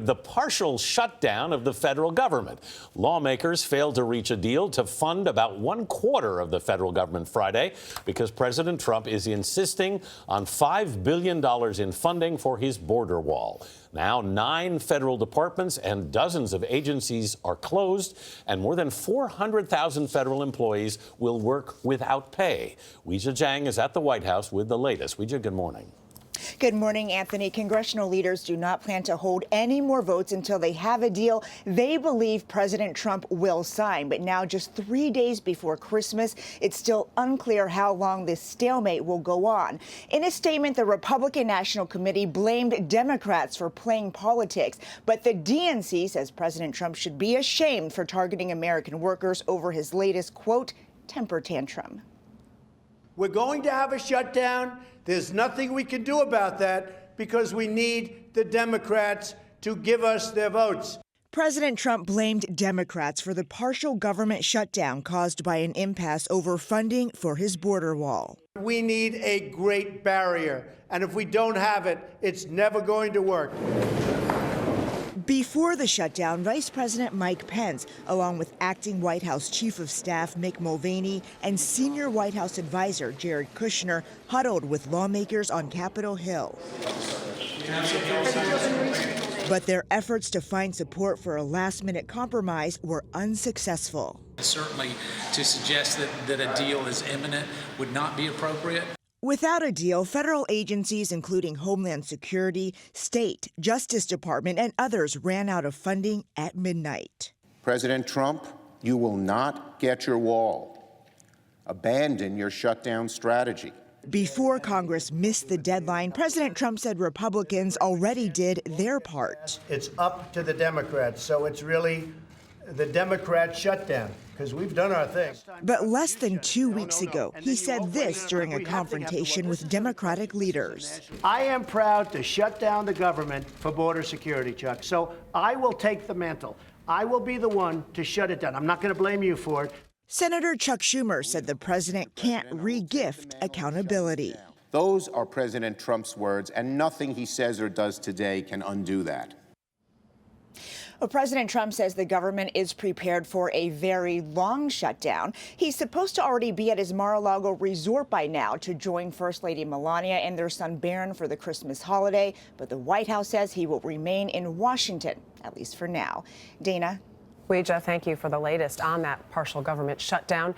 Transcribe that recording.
The partial shutdown of the federal government. Lawmakers failed to reach a deal to fund about 1/4 of the federal government Friday because President Trump is insisting on $5 billion in funding for his border wall. Now 9 federal departments and dozens of agencies are closed, and more than 400,000 federal employees will work without pay. Weijia Jiang is at the White House with the latest. Weijia, good morning. Good morning, Anthony. Congressional leaders do not plan to hold any more votes until they have a deal they believe President Trump will sign. But now, just 3 days before Christmas, it's still unclear how long this stalemate will go on. In a statement, the Republican National Committee blamed Democrats for playing politics. But the DNC says President Trump should be ashamed for targeting American workers over his latest, quote, temper tantrum. We're going to have a shutdown. There's nothing we can do about that because we need the Democrats to give us their votes. President Trump blamed Democrats for the partial government shutdown caused by an impasse over funding for his border wall. We need a great barrier, and if we don't have it, it's never going to work. Before the shutdown, Vice President Mike Pence, along with acting White House Chief of Staff Mick Mulvaney and senior White House advisor Jared Kushner, huddled with lawmakers on Capitol Hill. But their efforts to find support for a last-minute compromise were unsuccessful. Certainly, to suggest that a deal is imminent would not be appropriate. Without a deal, federal agencies, including Homeland Security, State, Justice Department, and others ran out of funding at midnight. President Trump, you will not get your wall. Abandon your shutdown strategy. Before Congress missed the deadline, President Trump said Republicans already did their part. It's up to the Democrats, so it's really the Democrat shutdown, because we've done our thing. But less than 2 weeks ago, he said this during a confrontation with Democratic leaders. I am proud to shut down the government for border security, Chuck. So I will take the mantle. I will be the one to shut it down. I'm not going to blame you for it. Senator Chuck Schumer said the president can't re-gift accountability. Those are President Trump's words, and nothing he says or does today can undo that. Well, President Trump says the government is prepared for a very long shutdown. He's supposed to already be at his Mar-a-Lago resort by now to join First Lady Melania and their son Barron for the Christmas holiday. But the White House says he will remain in Washington, at least for now. Dana? Weijia, thank you for the latest on that partial government shutdown.